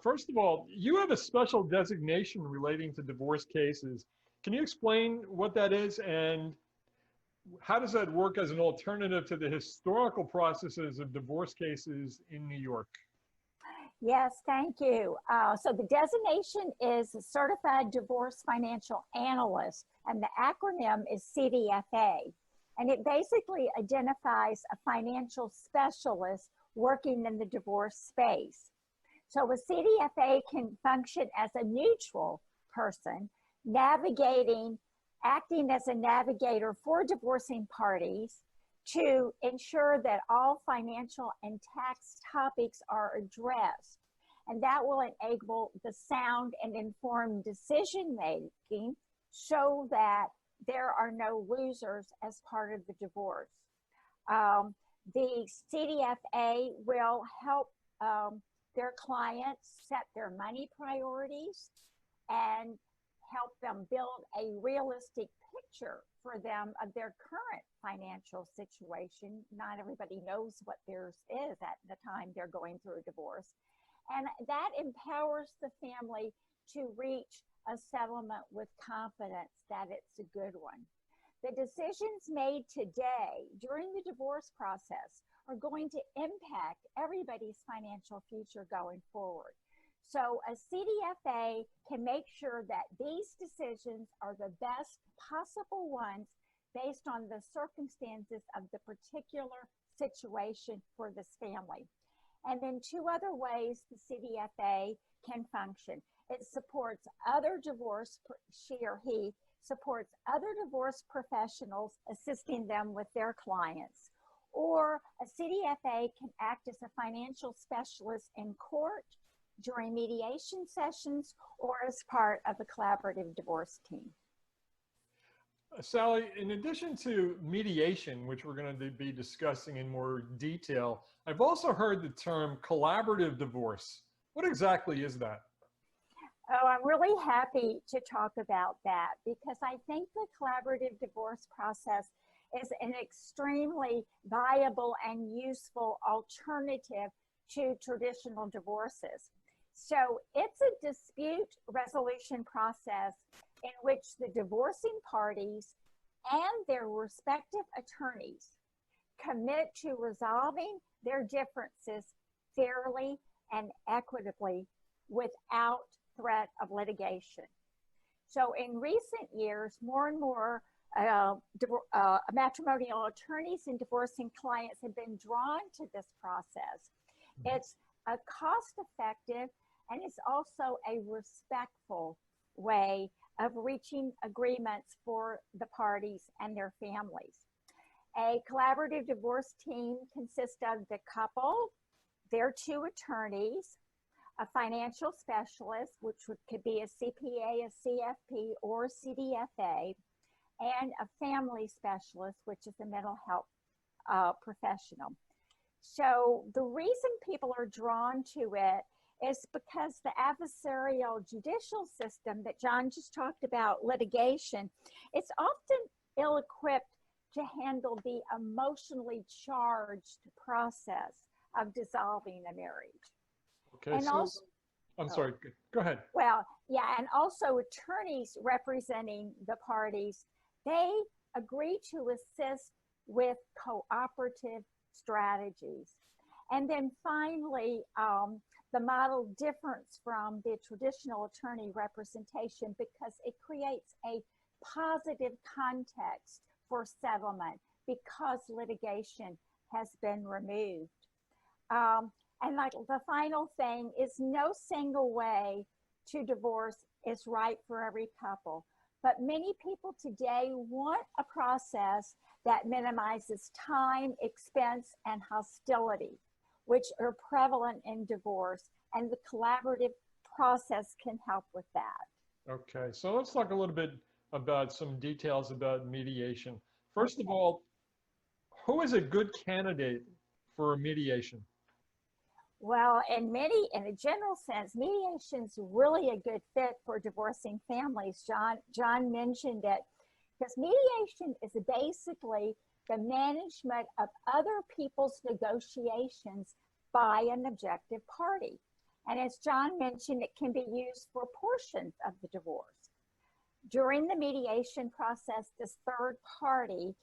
First of all, you have a special designation relating to divorce cases. Can you explain what that is and how does that work as an alternative to the historical processes of divorce cases in New York? Yes, thank you. So the designation is a Certified Divorce Financial Analyst, and the acronym is CDFA. And it basically identifies a financial specialist working in the divorce space. So a CDFA can function as a neutral person, acting as a navigator for divorcing parties to ensure that all financial and tax topics are addressed. And that will enable the sound and informed decision making so that there are no losers as part of the divorce. The CDFA will help their clients set their money priorities and help them build a realistic picture for them of their current financial situation. Not everybody knows what theirs is at the time they're going through a divorce. And that empowers the family to reach a settlement with confidence that it's a good one. The decisions made today during the divorce process are going to impact everybody's financial future going forward. So a CDFA can make sure that these decisions are the best possible ones based on the circumstances of the particular situation for this family. And then two other ways the CDFA can function. It supports other he supports other divorce professionals assisting them with their clients. Or a CDFA can act as a financial specialist in court during mediation sessions or as part of a collaborative divorce team. Sally, in addition to mediation, which we're going to be discussing in more detail, I've also heard the term collaborative divorce. What exactly is that? Oh, I'm really happy to talk about that because I think the collaborative divorce process is an extremely viable and useful alternative to traditional divorces. So it's a dispute resolution process in which the divorcing parties and their respective attorneys commit to resolving their differences fairly and equitably without threat of litigation. So in recent years, more and more matrimonial attorneys and divorcing clients have been drawn to this process. It's a cost-effective and it's also a respectful way of reaching agreements for the parties and their families. A collaborative divorce team consists of the couple, their two attorneys, a financial specialist, which could be a CPA, a CFP, or a CDFA, and a family specialist, which is a mental health professional. So the reason people are drawn to it is because the adversarial judicial system that John just talked about, litigation, it's often ill-equipped to handle the emotionally charged process of dissolving a marriage. Okay, and so also, I'm sorry, go ahead. Well, yeah, and also attorneys representing the parties, they agree to assist with cooperative strategies. And then finally, the model differs from the traditional attorney representation because it creates a positive context for settlement because litigation has been removed. And like the final thing is no single way to divorce is right for every couple. But many people today want a process that minimizes time, expense, and hostility, which are prevalent in divorce, and the collaborative process can help with that. Okay, so let's talk a little bit about some details about mediation. First of all, who is a good candidate for mediation? Well, in a general sense, mediation's really a good fit for divorcing families. John mentioned it because mediation is basically the management of other people's negotiations by an objective party. And as John mentioned, it can be used for portions of the divorce. During the mediation process, this third party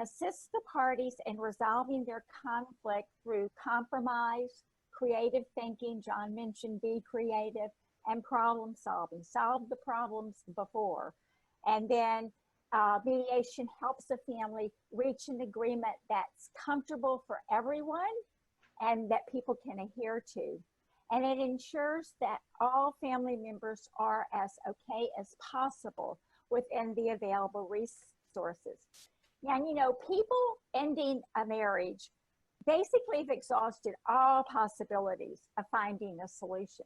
assists the parties in resolving their conflict through compromise, creative thinking. John mentioned be creative, and problem solving. Solve the problems before. And then mediation helps the family reach an agreement that's comfortable for everyone and that people can adhere to. And it ensures that all family members are as okay as possible within the available resources. And you know, people ending a marriage basically have exhausted all possibilities of finding a solution.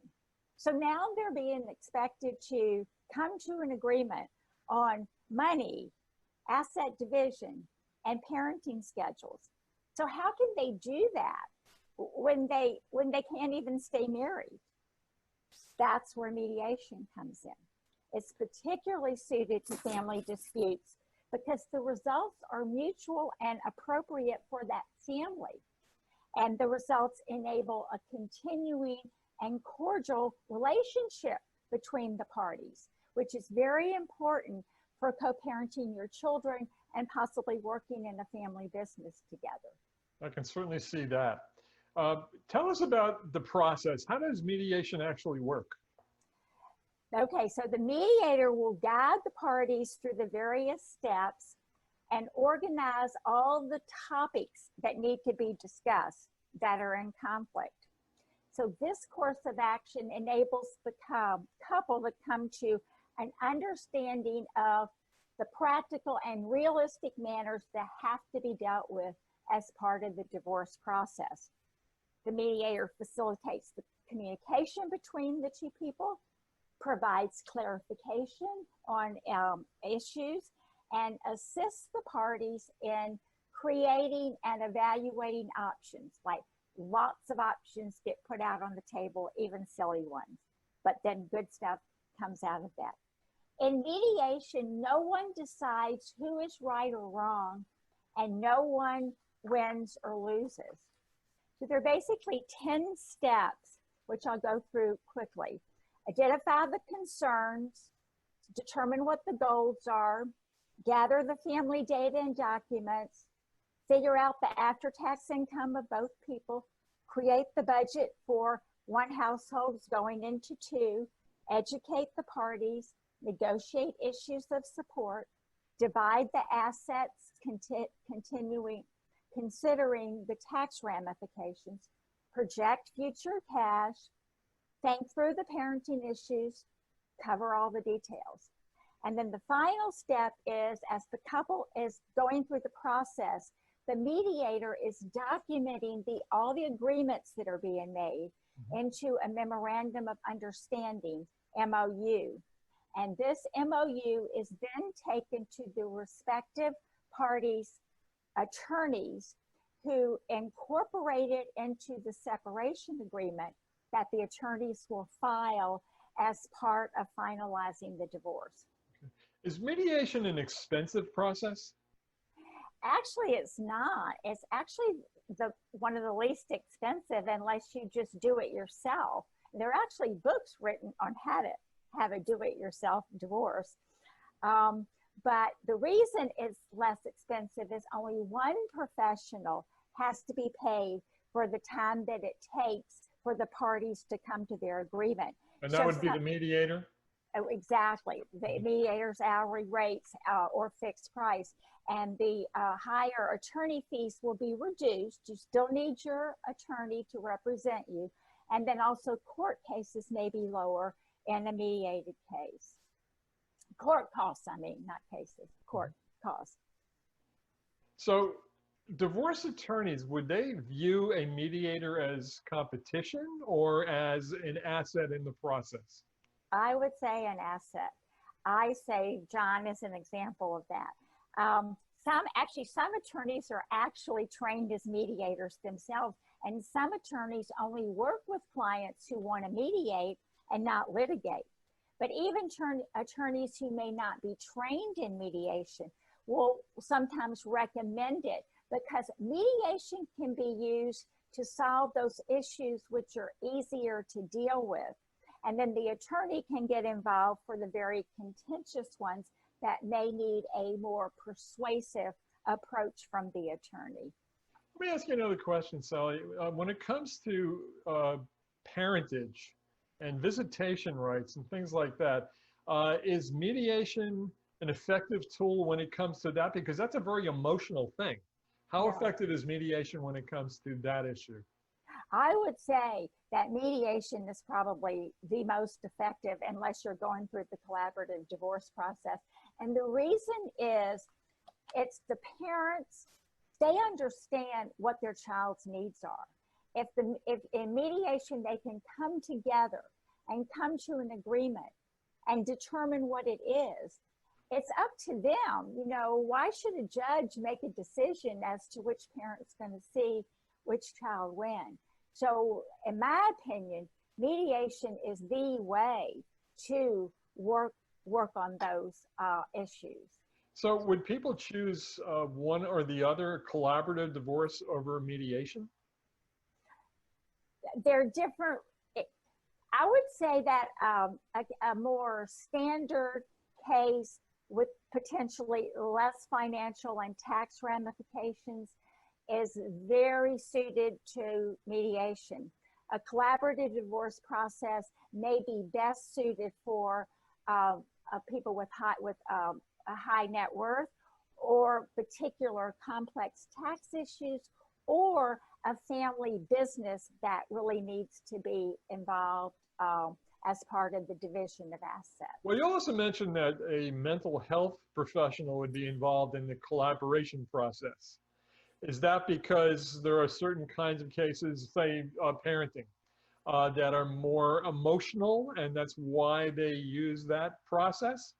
So now they're being expected to come to an agreement on money, asset division, and parenting schedules. So how can they do that when they can't even stay married? That's where mediation comes in. It's particularly suited to family disputes because the results are mutual and appropriate for that family. And the results enable a continuing and cordial relationship between the parties, which is very important for co-parenting your children and possibly working in a family business together. I can certainly see that. Tell us about the process. How does mediation actually work? Okay, so the mediator will guide the parties through the various steps and organize all the topics that need to be discussed that are in conflict. So this course of action enables the couple to come to an understanding of the practical and realistic manners that have to be dealt with as part of the divorce process. The mediator facilitates the communication between the two people, provides clarification on issues, and assists the parties in creating and evaluating options. Like lots of options get put out on the table, even silly ones, but then good stuff comes out of that. In mediation, no one decides who is right or wrong, and no one wins or loses. So there are basically 10 steps, which I'll go through quickly. Identify the concerns, determine what the goals are, gather the family data and documents, figure out the after-tax income of both people, create the budget for one household going into two, educate the parties, negotiate issues of support, divide the assets, considering the tax ramifications, project future cash, think through the parenting issues, cover all the details. And then the final step is, as the couple is going through the process, the mediator is documenting all the agreements that are being made into a memorandum of understanding, MOU. And this MOU is then taken to the respective parties' attorneys who incorporate it into the separation agreement that the attorneys will file as part of finalizing the divorce. Is mediation an expensive process? Actually, it's not. It's actually one of the least expensive unless you just do it yourself. There are actually books written on how to have a do-it-yourself divorce. But the reason it's less expensive is only one professional has to be paid for the time that it takes for the parties to come to their agreement. And that would be the mediator? Oh, exactly. The mediator's hourly rates or fixed price. And the higher attorney fees will be reduced. You still need your attorney to represent you. And then also court cases may be lower in a mediated case. Court costs, I mean, not cases, court costs. So divorce attorneys, would they view a mediator as competition or as an asset in the process? I would say an asset. I say John is an example of that. Some attorneys are actually trained as mediators themselves, and some attorneys only work with clients who want to mediate and not litigate. But even attorneys who may not be trained in mediation will sometimes recommend it because mediation can be used to solve those issues which are easier to deal with. And then the attorney can get involved for the very contentious ones that may need a more persuasive approach from the attorney. Let me ask you another question, Sally. When it comes to parentage and visitation rights and things like that, is mediation an effective tool when it comes to that? Because that's a very emotional thing. How Yeah. effective is mediation when it comes to that issue? I would say that mediation is probably the most effective unless you're going through the collaborative divorce process. And the reason is it's the parents, they understand what their child's needs are. If in mediation they can come together and come to an agreement and determine what it is, it's up to them. You know, why should a judge make a decision as to which parent's going to see which child win? So in my opinion, mediation is the way to work on those issues. So would people choose one or the other, collaborative divorce over mediation? They're different. I would say that a more standard case with potentially less financial and tax ramifications is very suited to mediation. A collaborative divorce process may be best suited for people with a high net worth, or particular complex tax issues, or a family business that really needs to be involved as part of the division of assets. Well, you also mentioned that a mental health professional would be involved in the collaboration process. Is that because there are certain kinds of cases, say parenting, that are more emotional, and that's why they use that process?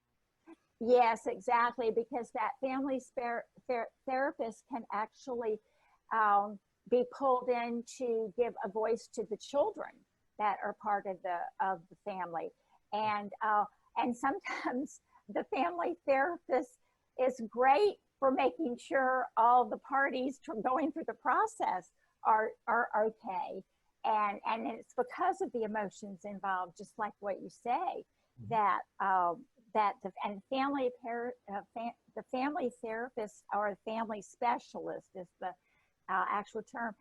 Yes, exactly, because that family therapist can actually be pulled in to give a voice to the children that are part of the family, and sometimes the family therapist is great for making sure all the parties going through the process are okay, and it's because of the emotions involved, just like what you say, that the family therapist or family specialist is the actual term,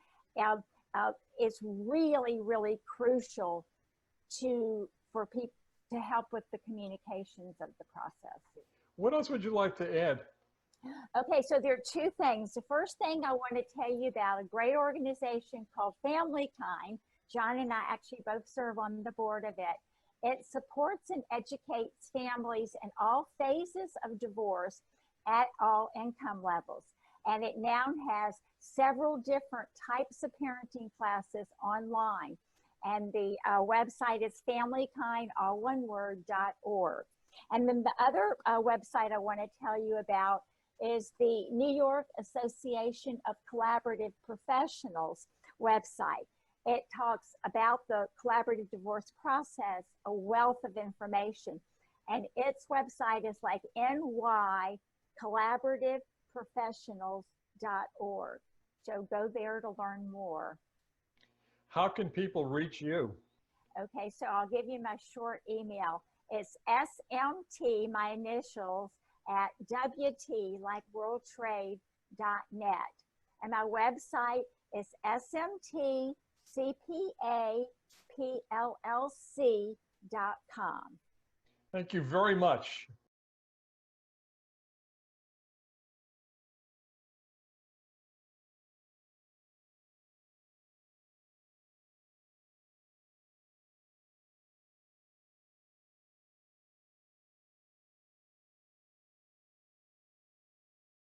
is really, really crucial for people to help with the communications of the process. What else would you like to add? Okay, so there are two things. The first thing I want to tell you about a great organization called Family Kind. John and I actually both serve on the board of it. It supports and educates families in all phases of divorce at all income levels. And it now has several different types of parenting classes online. And the website is familykind, all one word, .org. And then the other website I want to tell you about is the New York Association of Collaborative Professionals website. It talks about the collaborative divorce process, a wealth of information. And its website is like nycollaborativeprofessionals.org. So go there to learn more. How can people reach you? Okay, so I'll give you my short email. It's SMT, my initials, at WT, like World Trade, .net. And my website is smtcpapllc.com. Thank you very much.